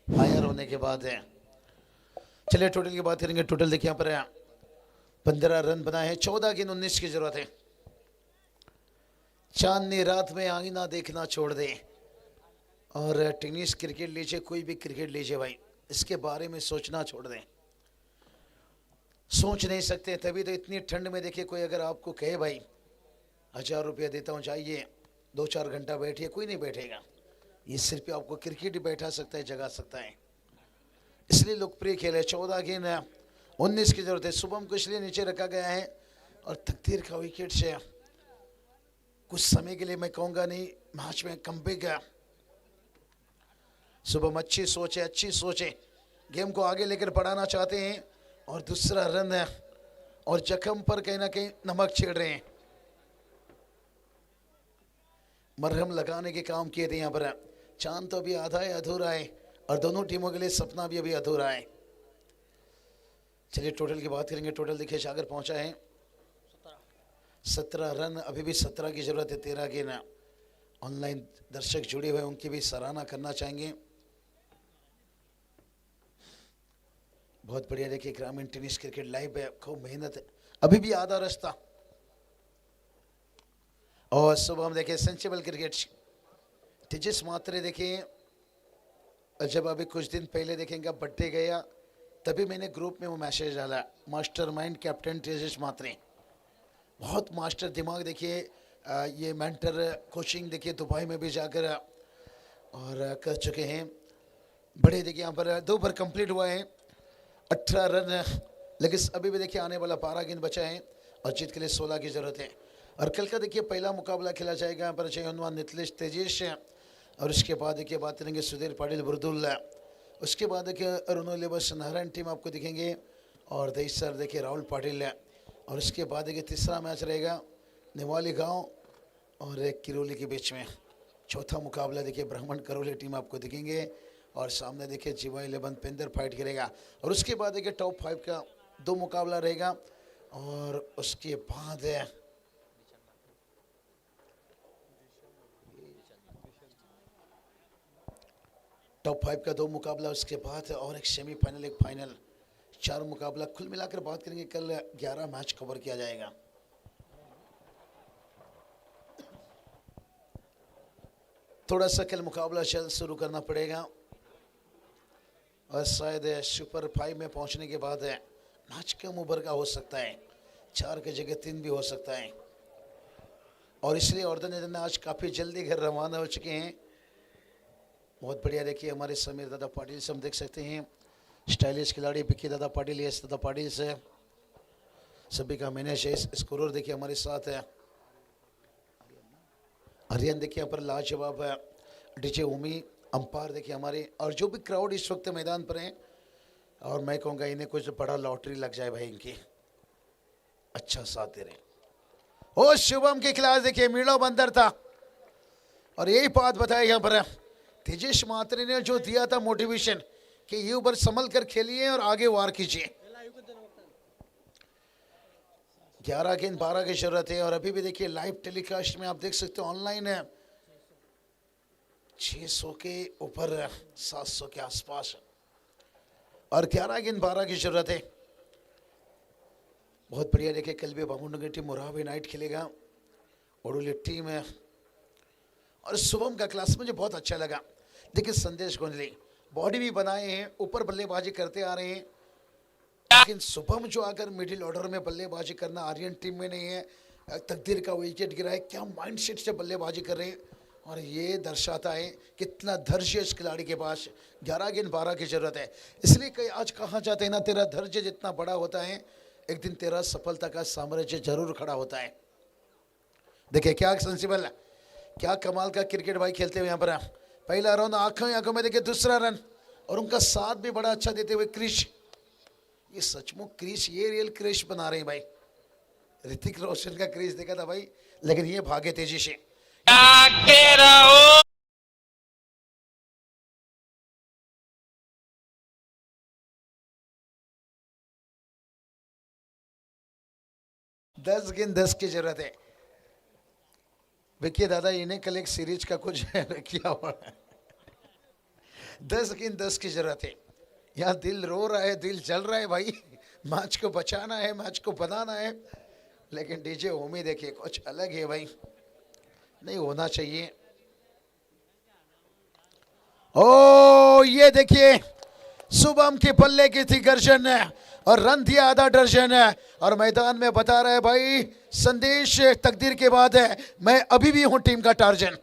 Speaker 4: फायर होने के बाद है। चलिए टोटल की बात करेंगे, टोटल देखिए यहाँ पर 15 रन बनाए हैं, 14 गेंद 19 की जरूरत है। चांदनी रात में आईना देखना छोड़ दे, और टेनिस क्रिकेट लीजिए कोई भी क्रिकेट लीजिए भाई, इसके बारे में सोचना छोड़ दें, सोच नहीं सकते। तभी तो इतनी ठंड में देखिए कोई अगर आपको कहे भाई 1000 रुपया देता हूँ जाइए 2-4 घंटा बैठिए, कोई नहीं बैठेगा। ये सिर्फ आपको क्रिकेट ही बैठा सकता है, जगा सकता है, इसलिए लोकप्रिय खेल है। 14 गेंद 19 की जरूरत है। शुभम को इसलिए नीचे रखा गया है, और तकदीर का विकेट से कुछ समय के लिए मैं कहूँगा नहीं, मैच में कमबैक गया। शुभम अच्छी सोच है, गेम को आगे लेकर बढ़ाना चाहते हैं, और दूसरा रन है, और जख्म पर कहीं ना कहीं नमक छेड़ रहे हैं, मरहम लगाने के काम किए थे यहाँ पर। चांद तो अभी आधा है अधूरा है, और दोनों टीमों के लिए सपना भी अभी अधूरा है। चलिए टोटल की बात करेंगे, टोटल देखिए सागर पहुंचा है 17 रन, अभी भी 17 की जरूरत है। 13 गेंद ऑनलाइन दर्शक जुड़े हुए उनकी भी सराहना करना चाहेंगे, बहुत बढ़िया देखिए। ग्रामीण टेनिस क्रिकेट लाइव है, खूब मेहनत है, अभी भी आधा रास्ता। और सुबह हम देखें सेंसिबल क्रिकेट तेजस मात्रे देखिए, जब अभी कुछ दिन पहले देखेंगे बर्थडे गया तभी मैंने ग्रुप में वो मैसेज डाला, मास्टरमाइंड कैप्टन तेजस मात्रे, बहुत मास्टर दिमाग देखिए। ये मेंटर कोचिंग देखिए दुबई में भी जाकर और कर चुके हैं, बड़े देखिए यहाँ पर 2 ओवर कंप्लीट हुआ है, 18 रन, लेकिन अभी भी देखिए आने वाला 12 गेंद बचा है और जीत के लिए 16 की जरूरत है। और कल का देखिए पहला मुकाबला खेला जाएगा यहाँ पर जय हनुमान नितलेश तेजेश, और उसके बाद देखिए बात करेंगे सुधीर पाटिल बुरदुल, उसके बाद देखिए अरुणो लेबस नारायण टीम आपको दिखेंगे और देश सर देखिए राहुल पाटिल, और उसके बाद देखिए तीसरा मैच रहेगा निवाली गांव और एक किरोली के बीच में। चौथा मुकाबला देखिए ब्राह्मण करौली टीम आपको दिखेंगे और सामने देखिए जीवा 11 पेंदर फाइट करेगा। और उसके बाद देखिए टॉप 5 का 2 मुकाबला रहेगा और उसके बाद टॉप 5 का 2 मुकाबला, उसके बाद और एक सेमीफाइनल एक फाइनल, 4 मुकाबला। कुल मिलाकर बात करेंगे कल 11 मैच कवर किया जाएगा। थोड़ा सा कल मुकाबला जल्द शुरू करना पड़ेगा और शायद सुपर 5 में पहुंचने के बाद मैच कम ओवर का हो सकता है, 4 की जगह 3 भी हो सकता है। और इसलिए ऑर्गेनाइजर आज काफ़ी जल्दी घर रवाना हो चुके हैं। बहुत बढ़िया देखिए हमारे समीर दादा पाटिल से हम देख सकते हैं, स्टाइलिश खिलाड़ी विक्की दादा पाटिल, यश दादा पाटिल से सभी का मैनेजर स्कोरर देखिए हमारे साथ है। हरियाणा देखिए यहाँ पर लाजवाब डीजे उमी अंपायर देखिए हमारे, और जो भी क्राउड इस वक्त मैदान पर है, और मैं कहूँगा इन्हें कुछ बड़ा लॉटरी लग जाए भाई, इनकी अच्छा साथ दे रहे। ओ शुभम के खिलाफ देखिए मीणो बंदर था और यही बात बताया यहाँ पर तेजेश मात्रे ने जो दिया था मोटिवेशन कि ये ऊपर संभल कर खेलिए और आगे वार कीजिए। 11 गेंद 12 की जरूरत है और अभी भी देखिए लाइव टेलीकास्ट में आप देख सकते हो ऑनलाइन है 600 के ऊपर 700 के आसपास, और 11 गेंद 12 की जरूरत है। बहुत बढ़िया देखिए कल भी बामुंडा टीम मुराबे नाइट खेलेगा, ओडोली टीम है। और शुभम का क्लास मुझे बहुत अच्छा लगा। देखिए संदेश गोंदली बॉडी भी बनाए हैं, ऊपर बल्लेबाजी करते आ रहे हैं, लेकिन शुभम जो आकर मिडिल ऑर्डर में बल्लेबाजी करना आर्यन टीम में नहीं है, तकदीर का विकेट गिरा है, क्या माइंडसेट से बल्लेबाजी कर रहे हैं, और ये दर्शाता है कितना धैर्य इस खिलाड़ी के पास। 11 गेंद 12 की जरूरत है, इसलिए कई आज कहा जाता है ना, तेरा धैर्य जितना बड़ा होता है एक दिन तेरा सफलता का साम्राज्य जरूर खड़ा होता है। देखिए क्या सेंसिबल, क्या कमाल का क्रिकेट भाई खेलते हुए यहाँ पर। पहला रन आंखों में देखिए, दूसरा रन, और उनका साथ भी बड़ा अच्छा देते हुए क्रिश, ये सचमुच क्रिश, ये रियल क्रिश बना रहे हैं भाई। ऋतिक रोशन का क्रिश देखा था भाई, लेकिन ये भागे तेजी से। दस गेंद 10 की जरूरत है। विक्की दादा इन्हें कल एक सीरीज का कुछ किया हुआ है। 10 गेंद 10 की जरूरत है। यहाँ दिल रो रहा है, दिल जल रहा है भाई, मैच को बचाना है, मैच को बनाना है, लेकिन डीजे ओमी देखिए कुछ अलग है भाई, नहीं होना चाहिए। ओ ये देखिए शुभम के पल्ले की थी गर्जन और रन दिया आधा दर्जन, और मैदान में बता रहा है भाई संदेश तकदीर के बाद है, मैं अभी भी हूं टीम का टार्जन।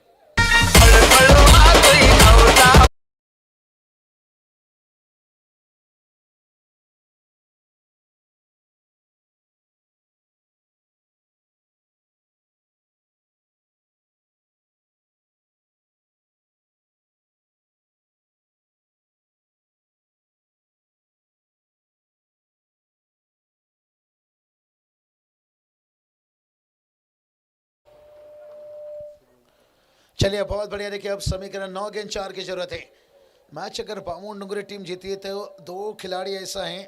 Speaker 4: चलिए बहुत बढ़िया, देखिए अब समीकरण 9 गेंद 4 की जरूरत है। मैच अगर बामुंडुंगरी टीम जीती है तो 2 खिलाड़ी ऐसा हैं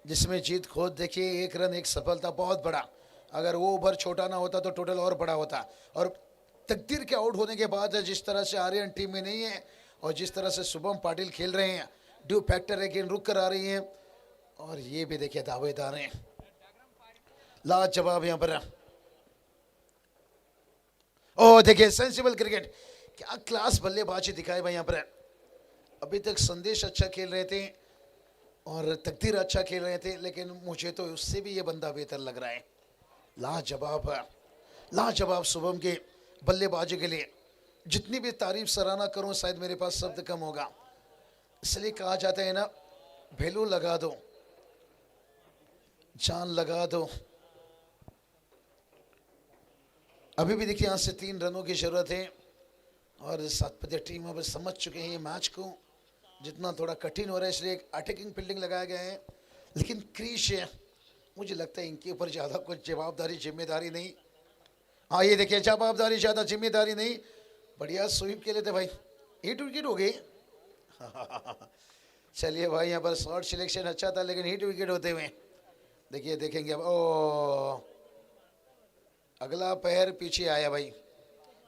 Speaker 4: जिसमें जीत खोद देखिए, 1 रन 1 सफलता, बहुत बड़ा। अगर वो ओवर छोटा ना होता तो टोटल और बड़ा होता। और तकदीर के आउट होने के बाद जिस तरह से आर्यन टीम में नहीं है और जिस तरह से शुभम पाटिल खेल रहे हैं, ड्यू फैक्टर है गेंद रुक कर आ रही है, और ये भी देखिए दावेदार हैं, लाजवाब यहाँ पर। ओ देखिए सेंसिबल क्रिकेट, क्या क्लास बल्लेबाजी दिखाई भाई यहाँ पर। अभी तक संदेश अच्छा खेल रहे थे और तकदीर अच्छा खेल रहे थे, लेकिन मुझे तो उससे भी ये बंदा बेहतर लग रहा है। लाजवाब है, लाजवाब शुभम के बल्लेबाजी के लिए जितनी भी तारीफ सराहना करूं शायद मेरे पास शब्द कम होगा। इसलिए कहा जाता है ना, भेलू लगा दो, जान लगा दो। अभी भी देखिए यहाँ से 3 रनों की जरूरत है और 7 बजे टीम अब समझ चुके हैं ये मैच को जितना थोड़ा कठिन हो रहा है, इसलिए एक अटैकिंग फील्डिंग लगाया गया है। लेकिन क्रीज है, मुझे लगता है इनके ऊपर ज़्यादा कुछ जवाबदारी जिम्मेदारी नहीं। हाँ ये देखिए, जवाबदारी ज़्यादा जिम्मेदारी नहीं। बढ़िया स्वीप के लिए थे भाई, 8 विकेट हो गए। चलिए भाई, यहाँ पर शॉट सिलेक्शन अच्छा था लेकिन 8 विकेट होते हुए देखिए, देखेंगे अब। ओ अगला पैर पीछे आया भाई,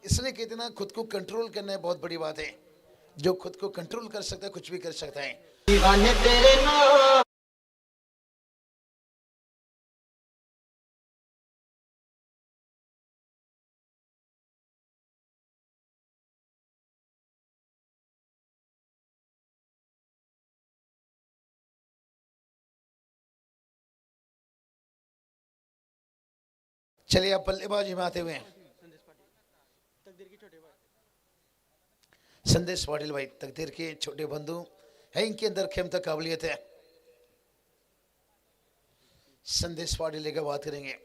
Speaker 4: इसलिए कहते ना खुद को कंट्रोल करना है बहुत बड़ी बात है। जो खुद को कंट्रोल कर सकता है कुछ भी कर सकता है। चलिए अब बल्लेबाजी में आते हुए संदेश पाटिल भाई, तकदीर के छोटे बंधु है, इनके अंदर क्षमता काबिलियत है। संदेश पाटिल की बात करेंगे,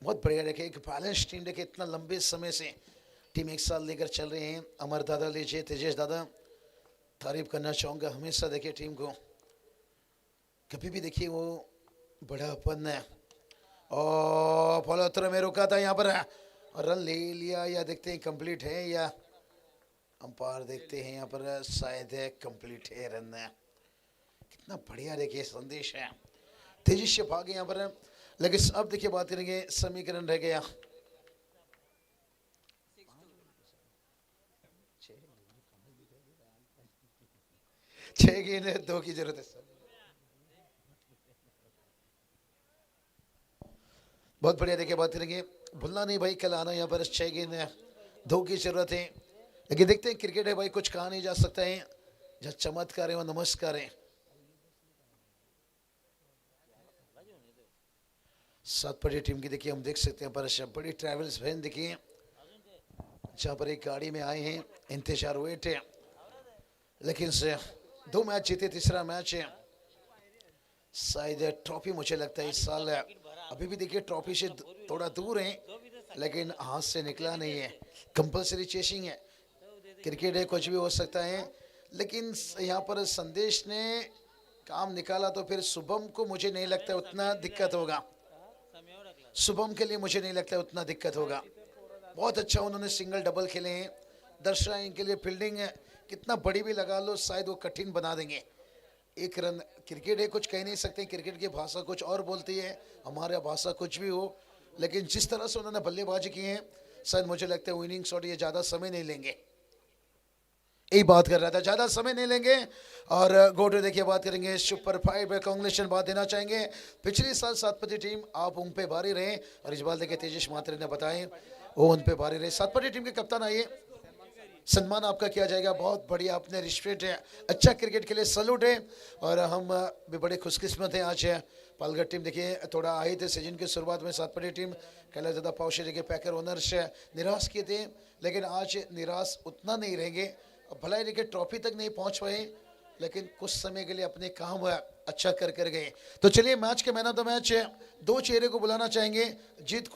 Speaker 4: बहुत बढ़िया रखे, एक बैलेंस टीम रखे। इतना लंबे समय से टीम एक साल लेकर चल रहे हैं। अमर दादा लीजिए, तेजेश दादा, तारीफ करना चाहूँगा हमेशा। देखिए टीम को कभी भी देखिए वो बड़ापन है। और फॉलोथ्रो में रुका था यहाँ पर, रन ले लिया या देखते हैं कंप्लीट है या अंपायर देखते हैं यहाँ पर शायद है कंप्लीट है रन है। कितना बढ़िया देखिए संदेश है, तेजी से भागे यहाँ पर। लेकिन अब देखिए बात करेंगे, समीकरण रह गया 6 गेंद, 2 की जरूरत है। बहुत बढ़िया देखिए बात करेंगे, भूलना नहीं भाई कल आना यहाँ पर। 6 गेंद है, 2 की जरूरत है। लेकिन देखते हैं क्रिकेट है भाई, कुछ कहा नहीं जा सकता है। जब चमत्कार है वो नमस्कार है। 7 बड़ी टीम की देखिए हम देख सकते हैं पर बड़ी ट्रैवल्स वैन देखिए, जहाँ पर एक गाड़ी में आए हैं, इंतजार वेट है। लेकिन से 2 मैच जीते, तीसरा मैच है। शायद ट्रॉफी मुझे लगता है इस साल अभी भी देखिए ट्रॉफी से थोड़ा दूर है, लेकिन हाथ से निकला नहीं है। कंपलसरी चेसिंग है, क्रिकेट है, कुछ भी हो सकता है। लेकिन यहाँ पर संदेश ने काम निकाला तो फिर शुभम को मुझे नहीं लगता उतना दिक्कत होगा। शुभम के लिए मुझे नहीं लगता उतना दिक्कत होगा। बहुत अच्छा उन्होंने सिंगल डबल खेले हैं। दर्शक इनके लिए फील्डिंग है, कितना बड़ी भी लगा लो शायद वो कठिन बना देंगे। 1 रन, क्रिकेट है, कुछ कह नहीं सकते। क्रिकेट की भाषा कुछ और बोलती है, हमारे भाषा कुछ भी हो। लेकिन जिस तरह से उन्होंने बल्लेबाजी की है, शायद मुझे लगता है विनिंग शॉट ये ज़्यादा समय नहीं लेंगे। यही बात कर रहा था, ज़्यादा समय नहीं लेंगे। और गोटो देखिए बात करेंगे, सुपर 5 कांग्रेचुलेशन बात देना चाहेंगे। पिछले साल 7 बजे टीम आप उन पे भारी रहे और इस बार देखिए तेजस मात्रे ने बताए वो उन पे भारी रहे। 7 बजे टीम के कप्तान आइए, सम्मान आपका किया जाएगा। बहुत बढ़िया, अपने रिस्पेक्ट है, अच्छा क्रिकेट के लिए सैल्यूट है। और हम भी बड़े खुशकिस्मत हैं। आज पालघर टीम देखिए थोड़ा आई थे सीजन की शुरुआत में। 7 बड़ी टीम कैलाश दादा पावशे के पैकर ओनर्स निराश किए थे, लेकिन आज निराश उतना नहीं रहेंगे। भलाई देखिए ट्रॉफी तक नहीं पहुंच पाए, लेकिन कुछ समय के लिए अपने काम अच्छा कर गए। तो चलिए match K man of the match 2 चेहरे को बुलाना चाहेंगे। जीत को